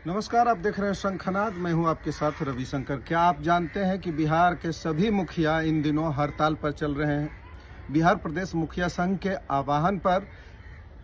नमस्कार, आप देख रहे हैं शंखनाद। मैं हूं आपके साथ रविशंकर। क्या आप जानते हैं कि बिहार के सभी मुखिया इन दिनों हड़ताल पर चल रहे हैं। बिहार प्रदेश मुखिया संघ के आह्वान पर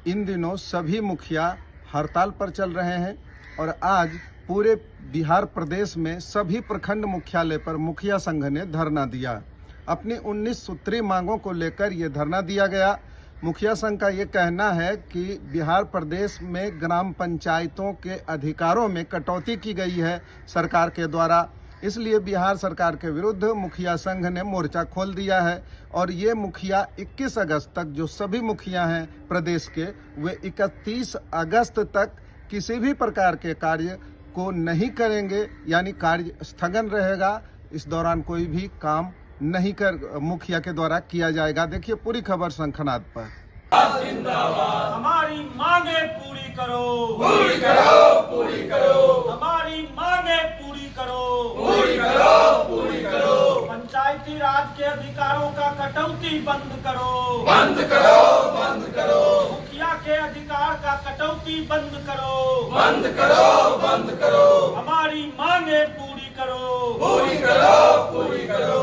इन दिनों सभी मुखिया हड़ताल पर चल रहे हैं और आज पूरे बिहार प्रदेश में सभी प्रखंड मुख्यालय पर मुखिया संघ ने धरना दिया। अपनी 19 सूत्री मांगों को लेकर ये धरना दिया गया। मुखिया संघ का ये कहना है कि बिहार प्रदेश में ग्राम पंचायतों के अधिकारों में कटौती की गई है सरकार के द्वारा, इसलिए बिहार सरकार के विरुद्ध मुखिया संघ ने मोर्चा खोल दिया है। और ये मुखिया 21 अगस्त तक, जो सभी मुखिया हैं प्रदेश के, वे 31 अगस्त तक किसी भी प्रकार के कार्य को नहीं करेंगे, यानी कार्य स्थगन रहेगा। इस दौरान कोई भी काम नहीं मुखिया के द्वारा किया जाएगा। देखिए पूरी खबर शंखनाद पर। हमारी मांगे पूरी करो, पूरी करो, पूरी करो। हमारी मांगे पूरी करो, पूरी करो, पूरी करो। पंचायती राज के अधिकारों का कटौती बंद करो, बंद करो, बंद करो। मुखिया के अधिकार का कटौती बंद करो, बंद करो, बंद करो। हमारी मांगे पूरी करो, पूरी करो, पूरी करो।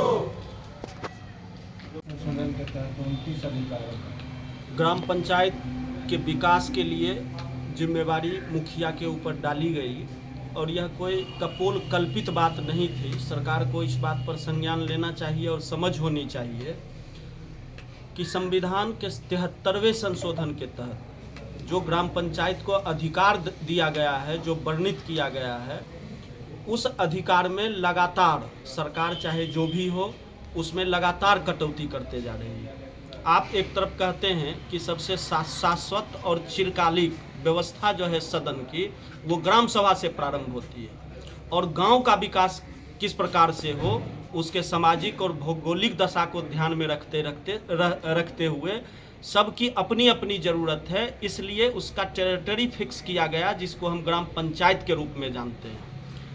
ग्राम पंचायत के विकास के लिए जिम्मेवारी मुखिया के ऊपर डाली गई और यह कोई कपोल कल्पित बात नहीं थी। सरकार को इस बात पर संज्ञान लेना चाहिए और समझ होनी चाहिए कि संविधान के 73वें संशोधन के तहत जो ग्राम पंचायत को अधिकार दिया गया है, जो वर्णित किया गया है, उस अधिकार में लगातार सरकार चाहे जो भी हो उसमें लगातार कटौती करते जा रही है। आप एक तरफ कहते हैं कि सबसे शाश्वत और चिरकालिक व्यवस्था जो है सदन की, वो ग्राम सभा से प्रारंभ होती है और गांव का विकास किस प्रकार से हो उसके सामाजिक और भौगोलिक दशा को ध्यान में रखते हुए सबकी अपनी अपनी ज़रूरत है, इसलिए उसका टेरिटरी फिक्स किया गया जिसको हम ग्राम पंचायत के रूप में जानते हैं।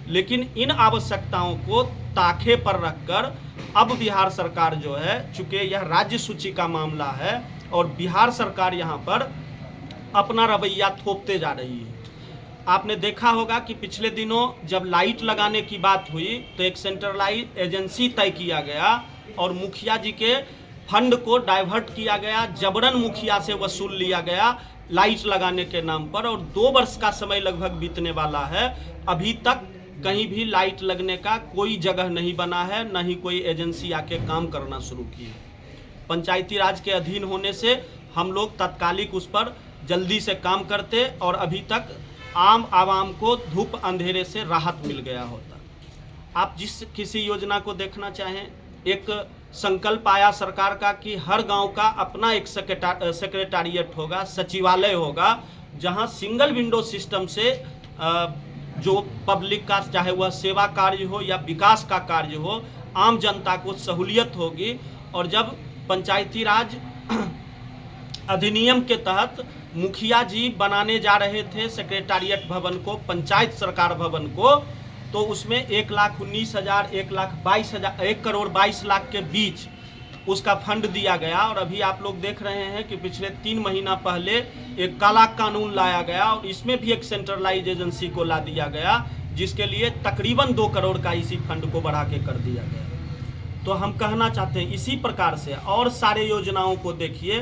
लेकिन इन आवश्यकताओं को ताखे पर रखकर अब बिहार सरकार जो है, चूँकि यह राज्य सूची का मामला है और बिहार सरकार यहाँ पर अपना रवैया थोपते जा रही है। आपने देखा होगा कि पिछले दिनों जब लाइट लगाने की बात हुई तो एक सेंट्रलाइज एजेंसी तय किया गया और मुखिया जी के फंड को डाइवर्ट किया गया, जबरन मुखिया से वसूल लिया गया लाइट लगाने के नाम पर। और 2 वर्ष का समय लगभग बीतने वाला है, अभी तक कहीं भी लाइट लगने का कोई जगह नहीं बना है, न ही कोई एजेंसी आके काम करना शुरू की है। पंचायती राज के अधीन होने से हम लोग तत्कालिक उस पर जल्दी से काम करते और अभी तक आम आवाम को धूप अंधेरे से राहत मिल गया होता। आप जिस किसी योजना को देखना चाहें, एक संकल्प आया सरकार का कि हर गांव का अपना एक सेक्रेटारिएट होगा, सचिवालय होगा, जहां सिंगल विंडो सिस्टम से जो पब्लिक का, चाहे वह सेवा कार्य हो या विकास का कार्य हो, आम जनता को सहूलियत होगी। और जब पंचायती राज अधिनियम के तहत मुखिया जी बनाने जा रहे थे सेक्रेटारिएट भवन को, पंचायत सरकार भवन को, तो उसमें 1,19,000, 1,22,000, 1,22,00,000 के बीच उसका फंड दिया गया। और अभी आप लोग देख रहे हैं कि पिछले 3 महीना पहले एक काला कानून लाया गया और इसमें भी एक सेंट्रलाइज एजेंसी को ला दिया गया, जिसके लिए तकरीबन 2 करोड़ का इसी फंड को बढ़ा के कर दिया गया। तो हम कहना चाहते हैं इसी प्रकार से और सारे योजनाओं को देखिए।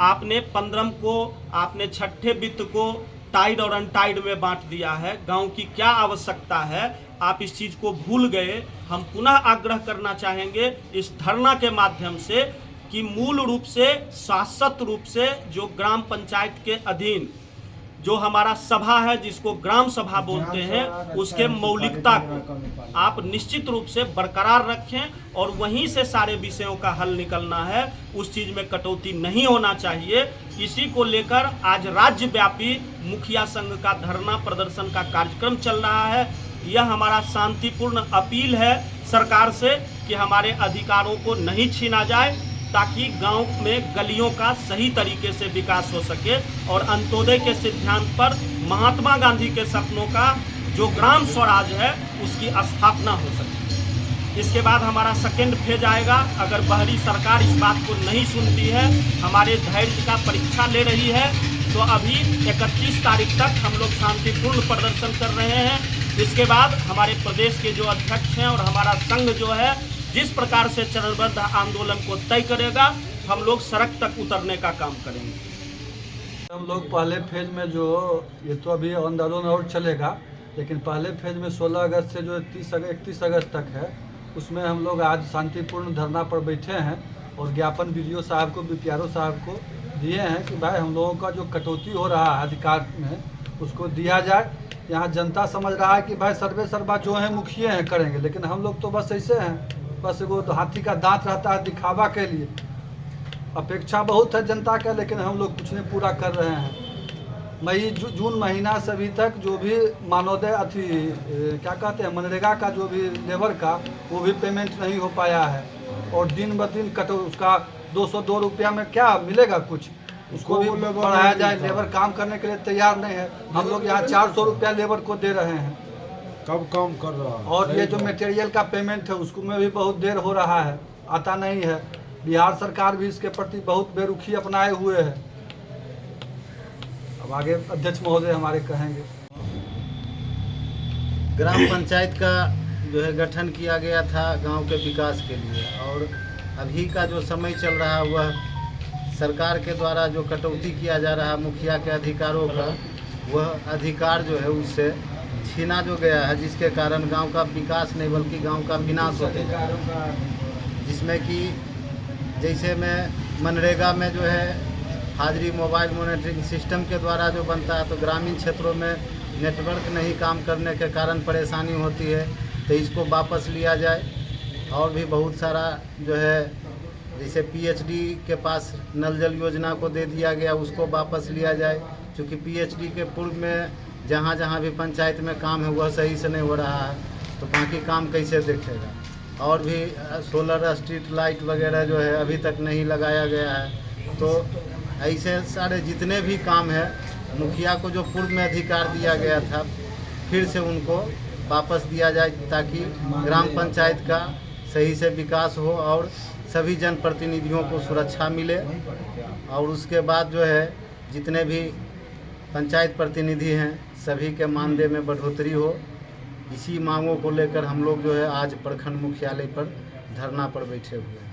आपने 15 को, आपने छठे वित्त को टाइड और अनटाइड में बांट दिया है। गांव की क्या आवश्यकता है आप इस चीज़ को भूल गए। हम पुनः आग्रह करना चाहेंगे इस धरना के माध्यम से कि मूल रूप से, शाश्वत रूप से जो ग्राम पंचायत के अधीन जो हमारा सभा है, जिसको ग्राम सभा बोलते हैं, उसके मौलिकता को आप निश्चित रूप से बरकरार रखें और वहीं से सारे विषयों का हल निकलना है। उस चीज़ में कटौती नहीं होना चाहिए। इसी को लेकर आज राज्यव्यापी मुखिया संघ का धरना प्रदर्शन का कार्यक्रम चल रहा है। यह हमारा शांतिपूर्ण अपील है सरकार से कि हमारे अधिकारों को नहीं छीना जाए, ताकि गांव में गलियों का सही तरीके से विकास हो सके और अंत्योदय के सिद्धांत पर महात्मा गांधी के सपनों का जो ग्राम स्वराज है उसकी स्थापना हो सके। इसके बाद हमारा सेकेंड फेज आएगा। अगर बाहरी सरकार इस बात को नहीं सुनती है, हमारे धैर्य का परीक्षा ले रही है, तो अभी 31 तारीख तक हम लोग शांतिपूर्ण प्रदर्शन कर रहे हैं। इसके बाद हमारे प्रदेश के जो अध्यक्ष हैं और हमारा संघ जो है जिस प्रकार से चरणबद्ध आंदोलन को तय करेगा, हम लोग सड़क तक उतरने का काम करेंगे। हम लोग पहले फेज में जो ये तो अभी आंदोलन और चलेगा, लेकिन पहले फेज में 16 अगस्त से जो 31 अगस्त तक है उसमें हम लोग आज शांतिपूर्ण धरना पर बैठे हैं और ज्ञापन बीडीओ साहब को, बीपीआरओ साहब को दिए हैं कि भाई हम लोगों का जो कटौती हो रहा है अधिकार में उसको दिया जाए। यहाँ जनता समझ रहा है कि भाई सर्वे सर्वा जो है मुखिया हैं करेंगे, लेकिन हम लोग तो बस ऐसे हैं, बस वो हाथी का दांत रहता है दिखावा के लिए। अपेक्षा बहुत है जनता का, लेकिन हम लोग कुछ नहीं पूरा कर रहे हैं। मई जून महीना से अभी तक जो भी मानोदय क्या कहते हैं मनरेगा का जो भी लेबर का वो भी पेमेंट नहीं हो पाया है और दिन ब दिन उसका 202 रुपया में क्या मिलेगा कुछ, उसको भी बढ़ाया जाए। लेबर काम करने के लिए तैयार नहीं है। हम लोग यहाँ 400 रुपया लेबर को दे रहे हैं, कब काम कर रहा है। और ये जो मटेरियल का पेमेंट है उसको में भी बहुत देर हो रहा है, आता नहीं है। बिहार सरकार भी इसके प्रति बहुत बेरुखी अपनाए हुए है। अब आगे अध्यक्ष महोदय हमारे कहेंगे। ग्राम पंचायत का जो है गठन किया गया था गांव के विकास के लिए, और अभी का जो समय चल रहा है वह सरकार के द्वारा जो कटौती किया जा रहा है मुखिया के अधिकारों का, वह अधिकार जो है उससे छीना जो गया है, जिसके कारण गांव का विकास नहीं बल्कि गांव का विनाश होता है। जिसमें कि जैसे में मनरेगा में जो है हाजिरी मोबाइल मॉनिटरिंग सिस्टम के द्वारा जो बनता है, तो ग्रामीण क्षेत्रों में नेटवर्क नहीं काम करने के कारण परेशानी होती है, तो इसको वापस लिया जाए। और भी बहुत सारा जो है जैसे पीएचडी के पास नल जल योजना को दे दिया गया, उसको वापस लिया जाए, क्योंकि पीएचडी के पूर्व में जहाँ जहाँ भी पंचायत में काम है वह सही से नहीं हो रहा है, तो बाकी काम कैसे देखेगा। और भी सोलर स्ट्रीट लाइट वगैरह जो है अभी तक नहीं लगाया गया है। तो ऐसे सारे जितने भी काम है मुखिया को जो पूर्व में अधिकार दिया गया था फिर से उनको वापस दिया जाए, ताकि ग्राम पंचायत का सही से विकास हो और सभी जनप्रतिनिधियों को सुरक्षा मिले। और उसके बाद जो है जितने भी पंचायत प्रतिनिधि हैं सभी के मानदेय में बढ़ोतरी हो। इसी मांगों को लेकर हम लोग जो है आज प्रखंड मुख्यालय पर धरना पर बैठे हुए हैं।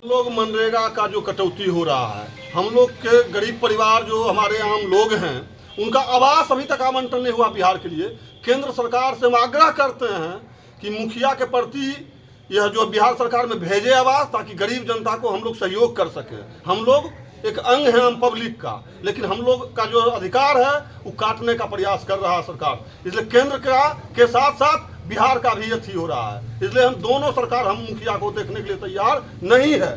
लोग मनरेगा का जो कटौती हो रहा है, हम लोग के गरीब परिवार जो हमारे आम लोग हैं उनका आवास अभी तक आवंटन नहीं हुआ बिहार के लिए। केंद्र सरकार से हम आग्रह करते हैं कि मुखिया के प्रति यह जो बिहार सरकार में भेजे आवास, ताकि गरीब जनता को हम लोग सहयोग कर सकें। हम लोग एक अंग है हम पब्लिक का, लेकिन हम लोग का जो अधिकार है वो काटने का प्रयास कर रहा है सरकार। इसलिए केंद्र के साथ साथ बिहार का भी अथी हो रहा है। इसलिए हम दोनों सरकार हम मुखिया को देखने के लिए तैयार नहीं है।